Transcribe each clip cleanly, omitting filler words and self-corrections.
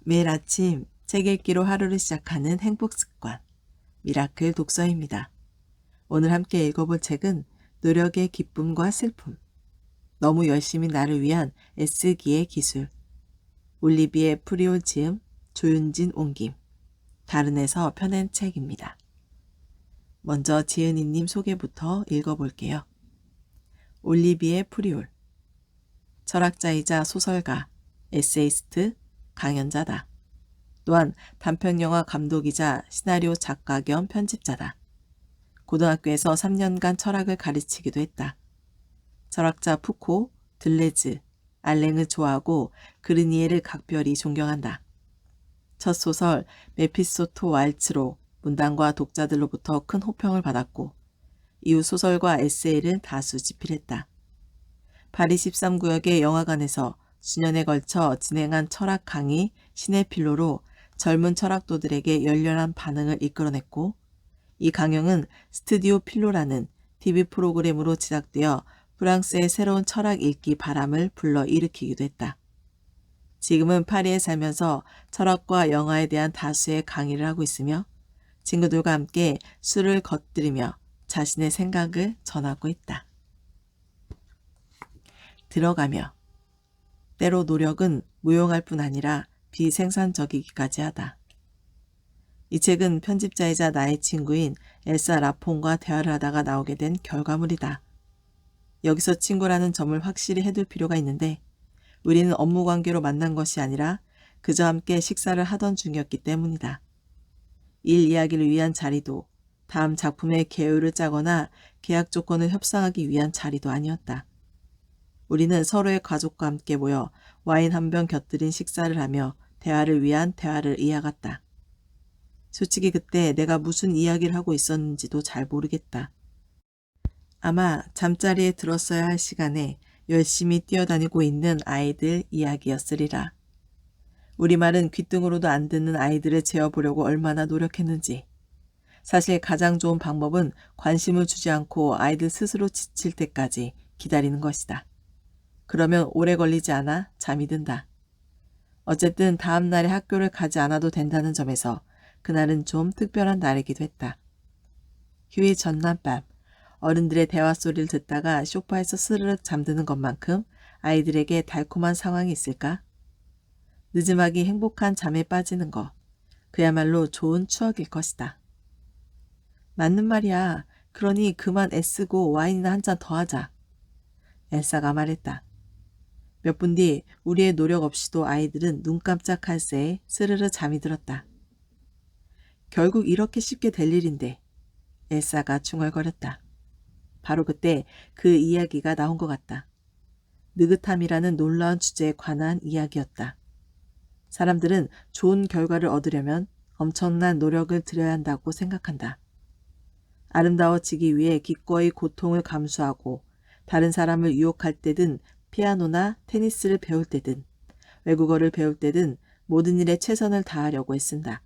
매일 아침 책 읽기로 하루를 시작하는 행복 습관, 미라클 독서입니다. 오늘 함께 읽어볼 책은 노력의 기쁨과 슬픔, 너무 열심히 나를 위한 애쓰기의 기술, 올리비에 프리올 지음, 조윤진 옮김, 다른에서 펴낸 책입니다. 먼저 지은이님 소개부터 읽어볼게요. 올리비에 프리올, 철학자이자 소설가, 에세이스트, 강연자다. 또한 단편영화 감독이자 시나리오 작가 겸 편집자다. 고등학교에서 3년간 철학을 가르치기도 했다. 철학자 푸코, 들레즈, 알랭을 좋아하고 그르니에를 각별히 존경한다. 첫 소설 메피스토 왈츠로 문단과 독자들로부터 큰 호평을 받았고 이후 소설과 에세이를 다수 집필했다. 파리 13구역의 영화관에서 수년에 걸쳐 진행한 철학 강의 시네필로로 젊은 철학도들에게 열렬한 반응을 이끌어냈고 이 강연은 스튜디오 필로라는 TV 프로그램으로 제작되어 프랑스의 새로운 철학 읽기 바람을 불러일으키기도 했다. 지금은 파리에 살면서 철학과 영화에 대한 다수의 강의를 하고 있으며 친구들과 함께 술을 겉들이며 자신의 생각을 전하고 있다. 들어가며 때로 노력은 무용할 뿐 아니라 비생산적이기까지 하다. 이 책은 편집자이자 나의 친구인 엘사 라폰과 대화를 하다가 나오게 된 결과물이다. 여기서 친구라는 점을 확실히 해둘 필요가 있는데 우리는 업무 관계로 만난 것이 아니라 그저 함께 식사를 하던 중이었기 때문이다. 일 이야기를 위한 자리도 다음 작품의 계율을 짜거나 계약 조건을 협상하기 위한 자리도 아니었다. 우리는 서로의 가족과 함께 모여 와인 한 병 곁들인 식사를 하며 대화를 위한 대화를 이어갔다. 솔직히 그때 내가 무슨 이야기를 하고 있었는지도 잘 모르겠다. 아마 잠자리에 들었어야 할 시간에 열심히 뛰어다니고 있는 아이들 이야기였으리라. 우리말은 귓등으로도 안 듣는 아이들을 재워보려고 얼마나 노력했는지. 사실 가장 좋은 방법은 관심을 주지 않고 아이들 스스로 지칠 때까지 기다리는 것이다. 그러면 오래 걸리지 않아 잠이 든다. 어쨌든 다음 날에 학교를 가지 않아도 된다는 점에서 그날은 좀 특별한 날이기도 했다. 휴일 전날 밤 어른들의 대화 소리를 듣다가 소파에서 스르륵 잠드는 것만큼 아이들에게 달콤한 상황이 있을까? 늦음하기 행복한 잠에 빠지는 것, 그야말로 좋은 추억일 것이다. 맞는 말이야. 그러니 그만 애쓰고 와인이나 한 잔 더 하자. 엘사가 말했다. 몇 분 뒤 우리의 노력 없이도 아이들은 눈 깜짝할 새에 스르르 잠이 들었다. 결국 이렇게 쉽게 될 일인데 엘사가 중얼거렸다. 바로 그때 그 이야기가 나온 것 같다. 느긋함이라는 놀라운 주제에 관한 이야기였다. 사람들은 좋은 결과를 얻으려면 엄청난 노력을 들여야 한다고 생각한다. 아름다워지기 위해 기꺼이 고통을 감수하고 다른 사람을 유혹할 때든 피아노나 테니스를 배울 때든 외국어를 배울 때든 모든 일에 최선을 다하려고 애쓴다.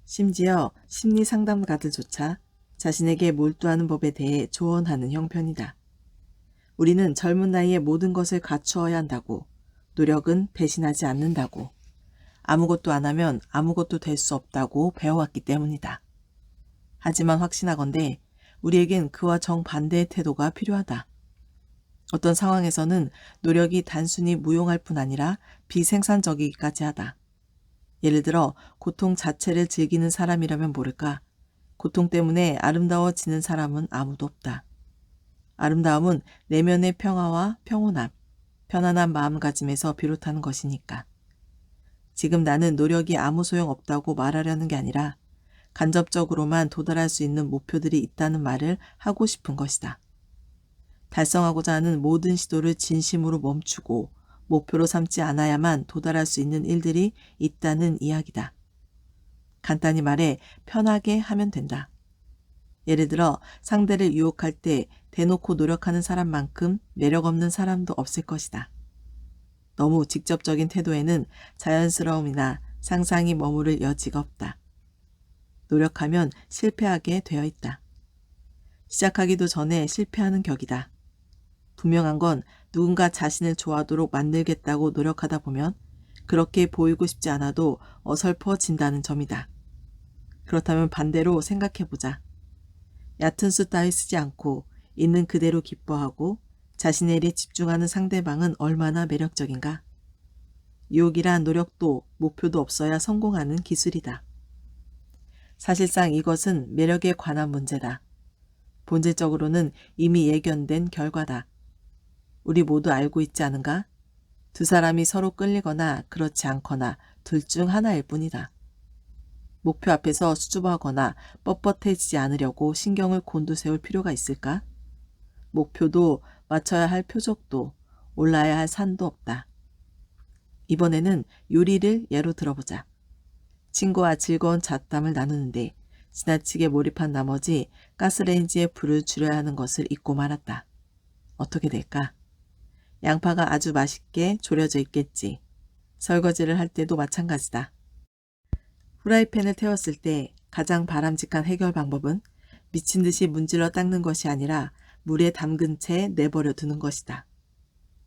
심지어 심리 상담가들조차 자신에게 몰두하는 법에 대해 조언하는 형편이다. 우리는 젊은 나이에 모든 것을 갖추어야 한다고, 노력은 배신하지 않는다고, 아무것도 안 하면 아무것도 될 수 없다고 배워왔기 때문이다. 하지만 확신하건대 우리에겐 그와 정반대의 태도가 필요하다. 어떤 상황에서는 노력이 단순히 무용할 뿐 아니라 비생산적이기까지 하다. 예를 들어 고통 자체를 즐기는 사람이라면 모를까? 고통 때문에 아름다워지는 사람은 아무도 없다. 아름다움은 내면의 평화와 평온함, 편안한 마음가짐에서 비롯하는 것이니까. 지금 나는 노력이 아무 소용 없다고 말하려는 게 아니라 간접적으로만 도달할 수 있는 목표들이 있다는 말을 하고 싶은 것이다. 달성하고자 하는 모든 시도를 진심으로 멈추고 목표로 삼지 않아야만 도달할 수 있는 일들이 있다는 이야기다. 간단히 말해 편하게 하면 된다. 예를 들어 상대를 유혹할 때 대놓고 노력하는 사람만큼 매력 없는 사람도 없을 것이다. 너무 직접적인 태도에는 자연스러움이나 상상이 머무를 여지가 없다. 노력하면 실패하게 되어 있다. 시작하기도 전에 실패하는 격이다. 분명한 건 누군가 자신을 좋아하도록 만들겠다고 노력하다 보면 그렇게 보이고 싶지 않아도 어설퍼진다는 점이다. 그렇다면 반대로 생각해보자. 얕은 수 따위 쓰지 않고 있는 그대로 기뻐하고 자신의 일에 집중하는 상대방은 얼마나 매력적인가? 유혹이란 노력도 목표도 없어야 성공하는 기술이다. 사실상 이것은 매력에 관한 문제다. 본질적으로는 이미 예견된 결과다. 우리 모두 알고 있지 않은가? 두 사람이 서로 끌리거나 그렇지 않거나 둘 중 하나일 뿐이다. 목표 앞에서 수줍어하거나 뻣뻣해지지 않으려고 신경을 곤두세울 필요가 있을까? 목표도 맞춰야 할 표적도 올라야 할 산도 없다. 이번에는 요리를 예로 들어보자. 친구와 즐거운 잡담을 나누는데 지나치게 몰입한 나머지 가스레인지에 불을 줄여야 하는 것을 잊고 말았다. 어떻게 될까? 양파가 아주 맛있게 졸여져 있겠지. 설거지를 할 때도 마찬가지다. 후라이팬을 태웠을 때 가장 바람직한 해결 방법은 미친 듯이 문질러 닦는 것이 아니라 물에 담근 채 내버려 두는 것이다.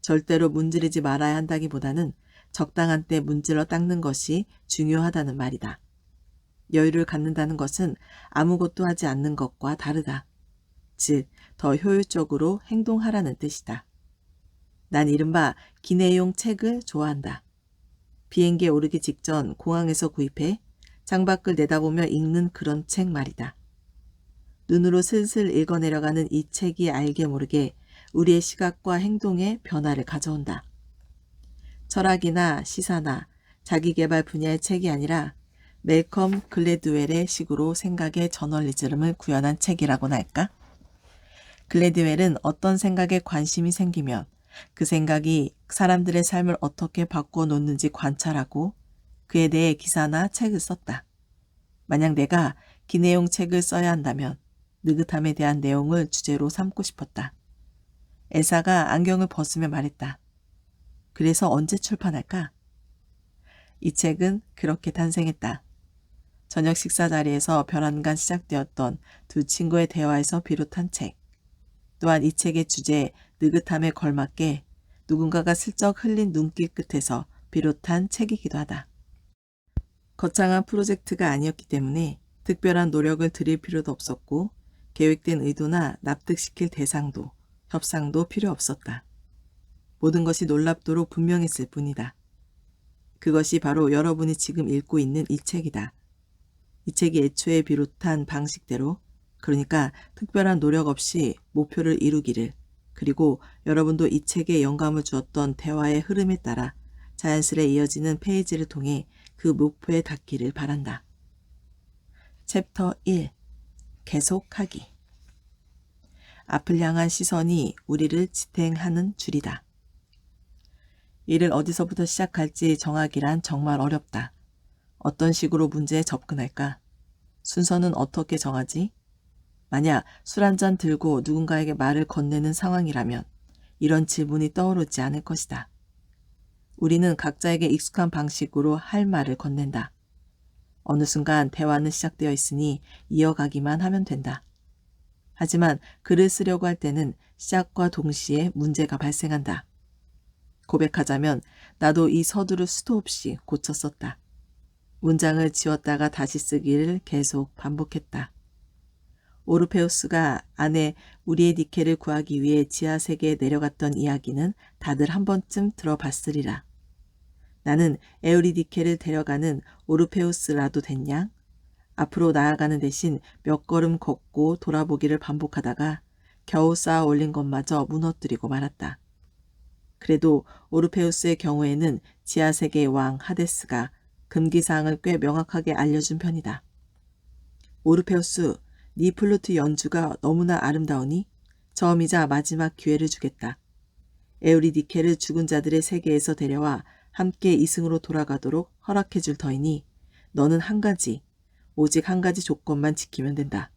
절대로 문지르지 말아야 한다기보다는 적당한 때 문질러 닦는 것이 중요하다는 말이다. 여유를 갖는다는 것은 아무것도 하지 않는 것과 다르다. 즉, 더 효율적으로 행동하라는 뜻이다. 난 이른바 기내용 책을 좋아한다. 비행기에 오르기 직전 공항에서 구입해 창밖을 내다보며 읽는 그런 책 말이다. 눈으로 슬슬 읽어내려가는 이 책이 알게 모르게 우리의 시각과 행동에 변화를 가져온다. 철학이나 시사나 자기개발 분야의 책이 아니라 멜컴 글래드웰의 식으로 생각의 저널리즘을 구현한 책이라고나 할까? 글래드웰은 어떤 생각에 관심이 생기면 그 생각이 사람들의 삶을 어떻게 바꾸어 놓는지 관찰하고 그에 대해 기사나 책을 썼다. 만약 내가 기내용 책을 써야 한다면 느긋함에 대한 내용을 주제로 삼고 싶었다. 엘사가 안경을 벗으며 말했다. 그래서 언제 출판할까? 이 책은 그렇게 탄생했다. 저녁 식사 자리에서 별안간 시작되었던 두 친구의 대화에서 비롯한 책. 또한 이 책의 주제 느긋함에 걸맞게 누군가가 슬쩍 흘린 눈길 끝에서 비롯한 책이기도 하다. 거창한 프로젝트가 아니었기 때문에 특별한 노력을 들일 필요도 없었고 계획된 의도나 납득시킬 대상도 협상도 필요 없었다. 모든 것이 놀랍도록 분명했을 뿐이다. 그것이 바로 여러분이 지금 읽고 있는 이 책이다. 이 책이 애초에 비롯한 방식대로, 그러니까 특별한 노력 없이 목표를 이루기를, 그리고 여러분도 이 책에 영감을 주었던 대화의 흐름에 따라 자연스레 이어지는 페이지를 통해 그 목표에 닿기를 바란다. 챕터 1. 계속하기. 앞을 향한 시선이 우리를 지탱하는 줄이다. 일을 어디서부터 시작할지 정하기란 정말 어렵다. 어떤 식으로 문제에 접근할까? 순서는 어떻게 정하지? 만약 술 한 잔 들고 누군가에게 말을 건네는 상황이라면 이런 질문이 떠오르지 않을 것이다. 우리는 각자에게 익숙한 방식으로 할 말을 건넨다. 어느 순간 대화는 시작되어 있으니 이어가기만 하면 된다. 하지만 글을 쓰려고 할 때는 시작과 동시에 문제가 발생한다. 고백하자면 나도 이 서두를 수도 없이 고쳐 썼다. 문장을 지웠다가 다시 쓰기를 계속 반복했다. 오르페우스가 아내 우리에디케를 구하기 위해 지하세계에 내려갔던 이야기는 다들 한 번쯤 들어봤으리라. 나는 에우리디케를 데려가는 오르페우스라도 됐냐? 앞으로 나아가는 대신 몇 걸음 걷고 돌아보기를 반복하다가 겨우 쌓아 올린 것마저 무너뜨리고 말았다. 그래도 오르페우스의 경우에는 지하세계의 왕 하데스가 금기사항을 꽤 명확하게 알려준 편이다. 오르페우스, 네 플루트 연주가 너무나 아름다우니 처음이자 마지막 기회를 주겠다. 에우리디케를 죽은 자들의 세계에서 데려와 함께 이승으로 돌아가도록 허락해 줄 터이니 너는 한 가지, 오직 한 가지 조건만 지키면 된다.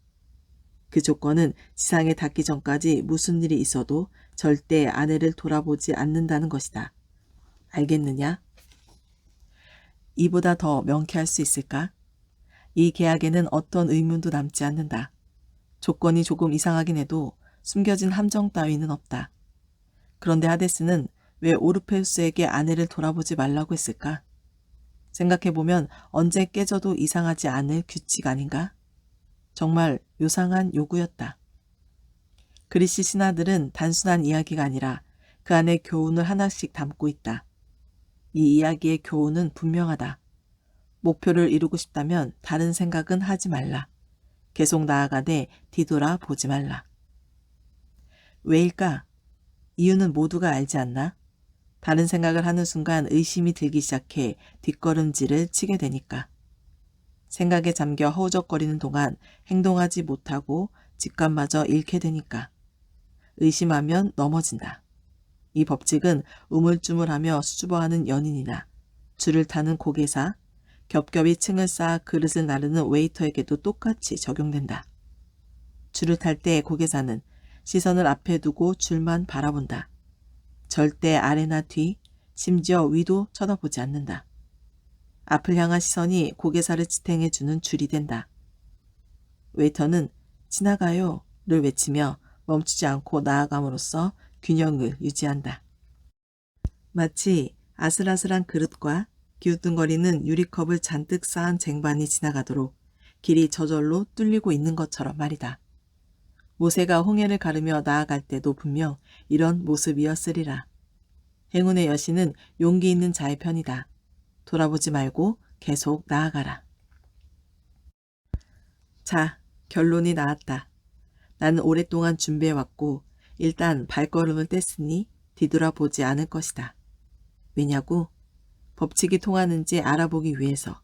그 조건은 지상에 닿기 전까지 무슨 일이 있어도 절대 아내를 돌아보지 않는다는 것이다. 알겠느냐? 이보다 더 명쾌할 수 있을까? 이 계약에는 어떤 의문도 남지 않는다. 조건이 조금 이상하긴 해도 숨겨진 함정 따위는 없다. 그런데 하데스는 왜 오르페우스에게 아내를 돌아보지 말라고 했을까? 생각해보면 언제 깨져도 이상하지 않을 규칙 아닌가? 정말 요상한 요구였다. 그리시 신화들은 단순한 이야기가 아니라 그 안에 교훈을 하나씩 담고 있다. 이 이야기의 교훈은 분명하다. 목표를 이루고 싶다면 다른 생각은 하지 말라. 계속 나아가되 뒤돌아 보지 말라. 왜일까? 이유는 모두가 알지 않나? 다른 생각을 하는 순간 의심이 들기 시작해 뒷걸음질을 치게 되니까. 생각에 잠겨 허우적거리는 동안 행동하지 못하고 직감마저 잃게 되니까. 의심하면 넘어진다. 이 법칙은 우물쭈물하며 수줍어하는 연인이나 줄을 타는 고개사, 겹겹이 층을 쌓아 그릇을 나르는 웨이터에게도 똑같이 적용된다. 줄을 탈 때 고개사는 시선을 앞에 두고 줄만 바라본다. 절대 아래나 뒤, 심지어 위도 쳐다보지 않는다. 앞을 향한 시선이 고개사를 지탱해주는 줄이 된다. 웨이터는 지나가요를 외치며 멈추지 않고 나아감으로써 균형을 유지한다. 마치 아슬아슬한 그릇과 기우뚱거리는 유리컵을 잔뜩 쌓은 쟁반이 지나가도록 길이 저절로 뚫리고 있는 것처럼 말이다. 모세가 홍해를 가르며 나아갈 때도 분명 이런 모습이었으리라. 행운의 여신은 용기 있는 자의 편이다. 돌아보지 말고 계속 나아가라. 자, 결론이 나왔다. 나는 오랫동안 준비해왔고 일단 발걸음을 뗐으니 뒤돌아보지 않을 것이다. 왜냐고? 법칙이 통하는지 알아보기 위해서.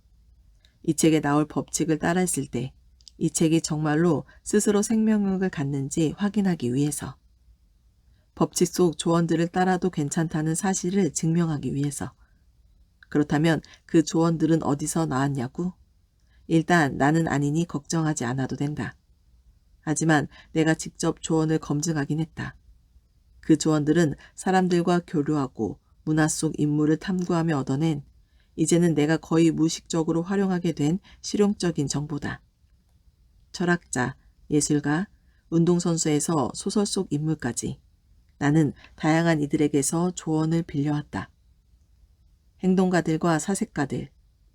이 책에 나올 법칙을 따라했을 때 이 책이 정말로 스스로 생명력을 갖는지 확인하기 위해서. 법칙 속 조언들을 따라도 괜찮다는 사실을 증명하기 위해서. 그렇다면 그 조언들은 어디서 나왔냐고? 일단 나는 아니니 걱정하지 않아도 된다. 하지만 내가 직접 조언을 검증하긴 했다. 그 조언들은 사람들과 교류하고 문화 속 인물을 탐구하며 얻어낸 이제는 내가 거의 무의식적으로 활용하게 된 실용적인 정보다. 철학자, 예술가, 운동선수에서 소설 속 인물까지 나는 다양한 이들에게서 조언을 빌려왔다. 행동가들과 사색가들,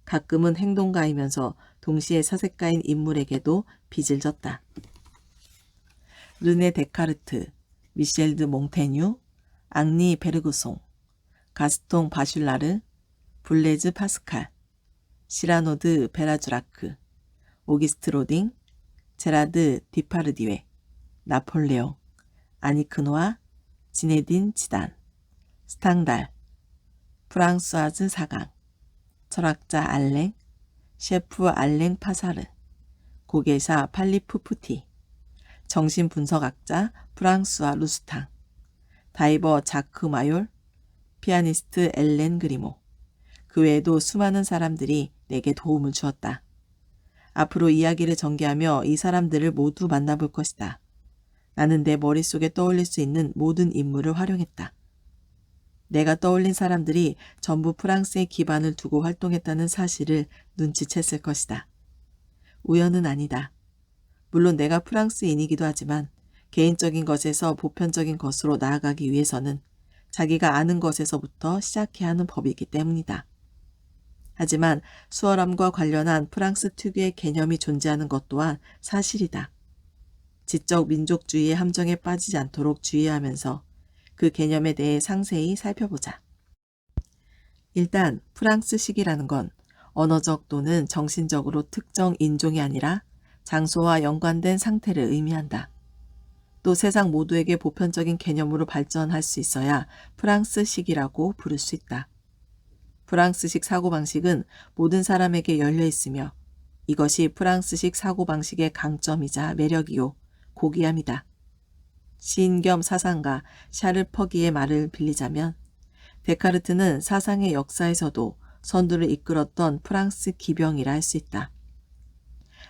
가끔은 행동가이면서 동시에 사색가인 인물에게도 빚을 졌다. 르네 데카르트, 미셸 드 몽테뉴, 앙리 베르그송, 가스통 바슐라르, 블레즈 파스칼, 시라노 드 베라주라크, 오기스트 로딩, 제라드 디파르디웨, 나폴레옹, 아니크노아, 지네딘 지단, 스탕달, 프랑스와즈 사강, 철학자 알랭, 셰프 알랭 파사르, 고개사 팔리푸푸티, 정신분석학자 프랑스와 루스탕, 다이버 자크 마yor, 피아니스트 엘렌 그리모, 그 외에도 수많은 사람들이 내게 도움을 주었다. 앞으로 이야기를 전개하며 이 사람들을 모두 만나볼 것이다. 나는 내 머릿속에 떠올릴 수 있는 모든 인물을 활용했다. 내가 떠올린 사람들이 전부 프랑스에 기반을 두고 활동했다는 사실을 눈치챘을 것이다. 우연은 아니다. 물론 내가 프랑스인이기도 하지만 개인적인 것에서 보편적인 것으로 나아가기 위해서는 자기가 아는 것에서부터 시작해야 하는 법이기 때문이다. 하지만 수월함과 관련한 프랑스 특유의 개념이 존재하는 것 또한 사실이다. 지적 민족주의의 함정에 빠지지 않도록 주의하면서 그 개념에 대해 상세히 살펴보자. 일단 프랑스식이라는 건 언어적 또는 정신적으로 특정 인종이 아니라 장소와 연관된 상태를 의미한다. 또 세상 모두에게 보편적인 개념으로 발전할 수 있어야 프랑스식이라고 부를 수 있다. 프랑스식 사고방식은 모든 사람에게 열려 있으며 이것이 프랑스식 사고방식의 강점이자 매력이요 고귀함이다. 시인 겸 사상가 샤를 퍼기의 말을 빌리자면 데카르트는 사상의 역사에서도 선두를 이끌었던 프랑스 기병이라 할 수 있다.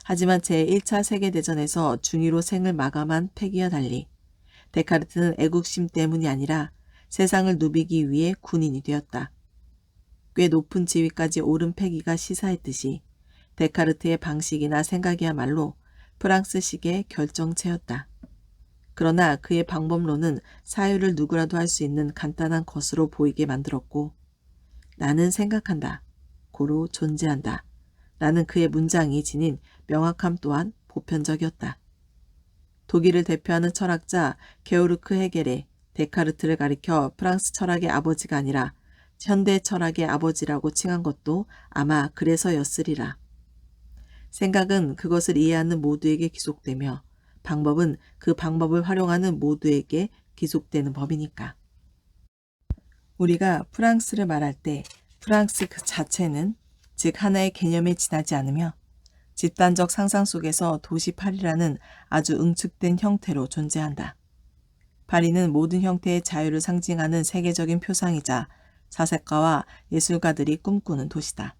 하지만 제1차 세계대전에서 중위로 생을 마감한 패기와 달리 데카르트는 애국심 때문이 아니라 세상을 누비기 위해 군인이 되었다. 꽤 높은 지위까지 오른 패기가 시사했듯이 데카르트의 방식이나 생각이야말로 프랑스식의 결정체였다. 그러나 그의 방법론은 사유를 누구라도 할 수 있는 간단한 것으로 보이게 만들었고 나는 생각한다. 고루 존재한다. 라는 그의 문장이 지닌 명확함 또한 보편적이었다. 독일을 대표하는 철학자 게오르크 헤겔의 데카르트를 가리켜 프랑스 철학의 아버지가 아니라 현대 철학의 아버지라고 칭한 것도 아마 그래서였으리라. 생각은 그것을 이해하는 모두에게 기속되며 방법은 그 방법을 활용하는 모두에게 기속되는 법이니까. 우리가 프랑스를 말할 때 프랑스 그 자체는 즉 하나의 개념에 지나지 않으며 집단적 상상 속에서 도시 파리라는 아주 응축된 형태로 존재한다. 파리는 모든 형태의 자유를 상징하는 세계적인 표상이자 사색가와 예술가들이 꿈꾸는 도시다.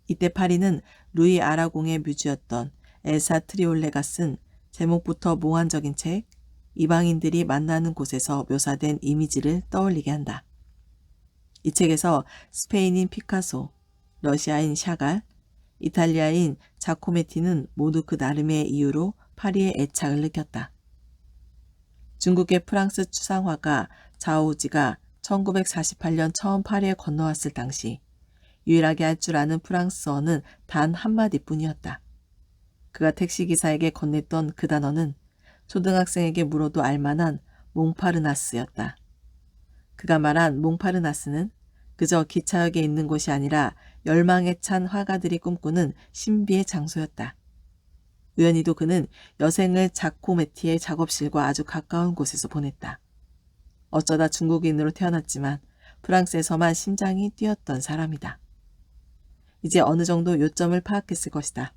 이때 파리는 루이 아라공의 뮤즈였던 엘사 트리올레가 쓴 제목부터 몽환적인 책 이방인들이 만나는 곳에서 묘사된 이미지를 떠올리게 한다. 이 책에서 스페인인 피카소, 러시아인 샤갈, 이탈리아인 자코메티는 모두 그 나름의 이유로 파리의 애착을 느꼈다. 중국의 프랑스 추상화가 자오지가 1948년 처음 파리에 건너왔을 당시 유일하게 할 줄 아는 프랑스어는 단 한마디뿐이었다. 그가 택시기사에게 건넸던 그 단어는 초등학생에게 물어도 알만한 몽파르나스였다. 그가 말한 몽파르나스는 그저 기차역에 있는 곳이 아니라 열망에 찬 화가들이 꿈꾸는 신비의 장소였다. 우연히도 그는 여생을 자코메티의 작업실과 아주 가까운 곳에서 보냈다. 어쩌다 중국인으로 태어났지만 프랑스에서만 심장이 뛰었던 사람이다. 이제 어느 정도 요점을 파악했을 것이다.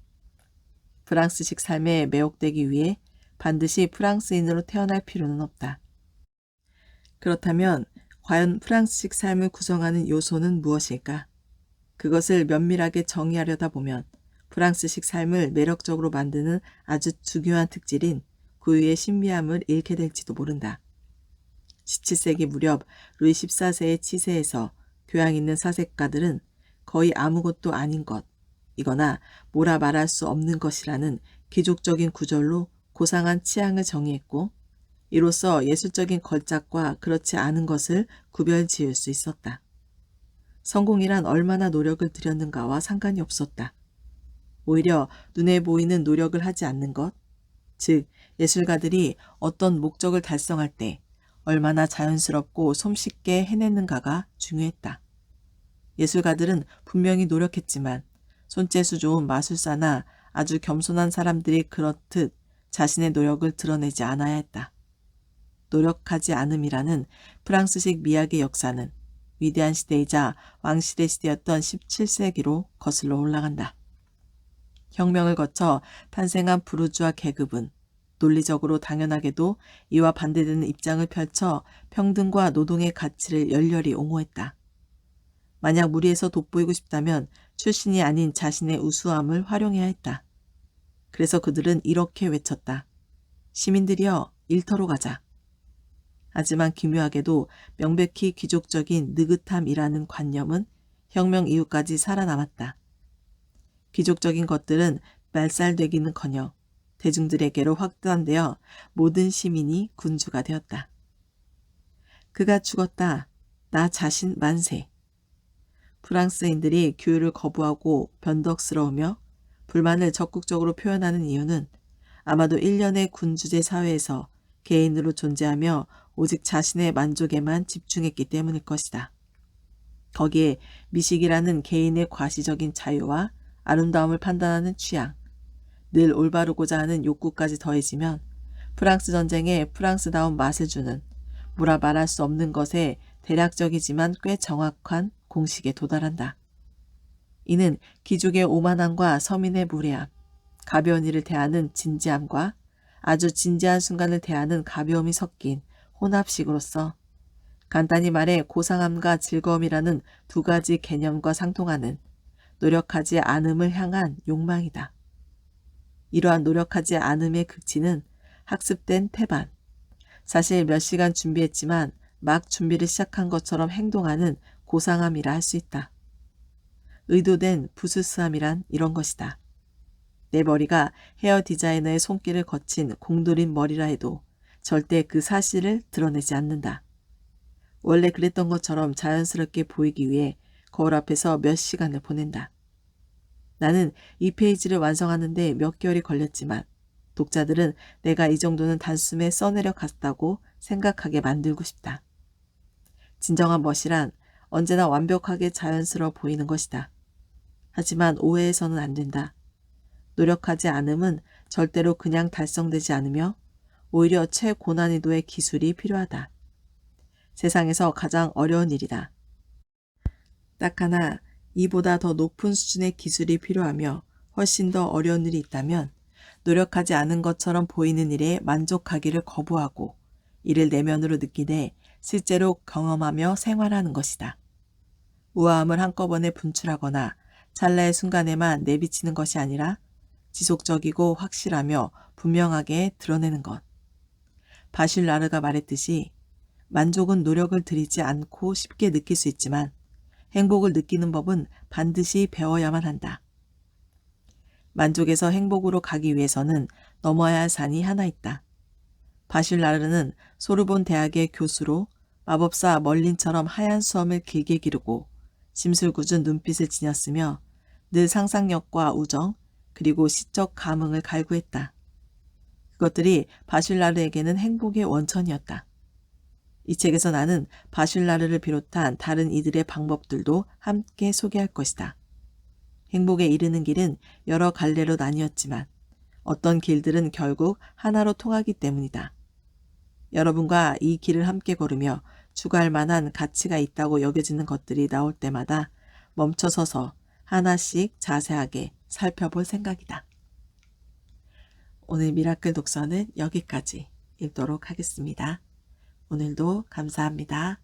프랑스식 삶에 매혹되기 위해 반드시 프랑스인으로 태어날 필요는 없다. 그렇다면 과연 프랑스식 삶을 구성하는 요소는 무엇일까? 그것을 면밀하게 정의하려다 보면 프랑스식 삶을 매력적으로 만드는 아주 중요한 특질인 고유의 신비함을 잃게 될지도 모른다. 17세기 무렵 루이 14세의 치세에서 교양 있는 사색가들은 거의 아무것도 아닌 것, 이거나 뭐라 말할 수 없는 것이라는 기족적인 구절로 고상한 취향을 정의했고 이로써 예술적인 걸작과 그렇지 않은 것을 구별 지을 수 있었다. 성공이란 얼마나 노력을 들였는가와 상관이 없었다. 오히려 눈에 보이는 노력을 하지 않는 것, 즉 예술가들이 어떤 목적을 달성할 때 얼마나 자연스럽고 솜씨있게 해냈는가가 중요했다. 예술가들은 분명히 노력했지만 손재수 좋은 마술사나 아주 겸손한 사람들이 그렇듯 자신의 노력을 드러내지 않아야 했다. 노력하지 않음이라는 프랑스식 미학의 역사는 위대한 시대이자 왕실의 시대였던 17세기로 거슬러 올라간다. 혁명을 거쳐 탄생한 부르주아 계급은 논리적으로 당연하게도 이와 반대되는 입장을 펼쳐 평등과 노동의 가치를 열렬히 옹호했다. 만약 무리에서 돋보이고 싶다면 출신이 아닌 자신의 우수함을 활용해야 했다. 그래서 그들은 이렇게 외쳤다. 시민들이여 일터로 가자. 하지만 기묘하게도 명백히 귀족적인 느긋함이라는 관념은 혁명 이후까지 살아남았다. 귀족적인 것들은 말살되기는커녕 대중들에게로 확산되어 모든 시민이 군주가 되었다. 그가 죽었다. 나 자신 만세. 프랑스인들이 규율을 거부하고 변덕스러우며 불만을 적극적으로 표현하는 이유는 아마도 일련의 군주제 사회에서 개인으로 존재하며 오직 자신의 만족에만 집중했기 때문일 것이다. 거기에 미식이라는 개인의 과시적인 자유와 아름다움을 판단하는 취향, 늘 올바르고자 하는 욕구까지 더해지면 프랑스 전쟁에 프랑스다운 맛을 주는 뭐라 말할 수 없는 것에 대략적이지만 꽤 정확한 공식에 도달한다. 이는 귀족의 오만함과 서민의 무례함, 가벼운 일을 대하는 진지함과 아주 진지한 순간을 대하는 가벼움이 섞인 혼합식으로서 간단히 말해 고상함과 즐거움이라는 두 가지 개념과 상통하는 노력하지 않음을 향한 욕망이다. 이러한 노력하지 않음의 극치는 학습된 태반, 사실 몇 시간 준비했지만 막 준비를 시작한 것처럼 행동하는 고상함이라 할 수 있다. 의도된 부스스함이란 이런 것이다. 내 머리가 헤어 디자이너의 손길을 거친 공들인 머리라 해도 절대 그 사실을 드러내지 않는다. 원래 그랬던 것처럼 자연스럽게 보이기 위해 거울 앞에서 몇 시간을 보낸다. 나는 이 페이지를 완성하는데 몇 개월이 걸렸지만 독자들은 내가 이 정도는 단숨에 써내려 갔다고 생각하게 만들고 싶다. 진정한 멋이란 언제나 완벽하게 자연스러워 보이는 것이다. 하지만 오해해서는 안 된다. 노력하지 않음은 절대로 그냥 달성되지 않으며 오히려 최고난이도의 기술이 필요하다. 세상에서 가장 어려운 일이다. 딱 하나 이보다 더 높은 수준의 기술이 필요하며 훨씬 더 어려운 일이 있다면 노력하지 않은 것처럼 보이는 일에 만족하기를 거부하고 이를 내면으로 느끼되 실제로 경험하며 생활하는 것이다. 우아함을 한꺼번에 분출하거나 찰나의 순간에만 내비치는 것이 아니라 지속적이고 확실하며 분명하게 드러내는 것. 바실라르가 말했듯이 만족은 노력을 들이지 않고 쉽게 느낄 수 있지만 행복을 느끼는 법은 반드시 배워야만 한다. 만족에서 행복으로 가기 위해서는 넘어야 할 산이 하나 있다. 바실라르는 소르본 대학의 교수로 마법사 멀린처럼 하얀 수염을 길게 기르고 심술궂은 눈빛을 지녔으며 늘 상상력과 우정 그리고 시적 감흥을 갈구했다. 그것들이 바실라르에게는 행복의 원천이었다. 이 책에서 나는 바실라르를 비롯한 다른 이들의 방법들도 함께 소개할 것이다. 행복에 이르는 길은 여러 갈래로 나뉘었지만 어떤 길들은 결국 하나로 통하기 때문이다. 여러분과 이 길을 함께 걸으며 추구할 만한 가치가 있다고 여겨지는 것들이 나올 때마다 멈춰서서 하나씩 자세하게 살펴볼 생각이다. 오늘 미라클 독서는 여기까지 읽도록 하겠습니다. 오늘도 감사합니다.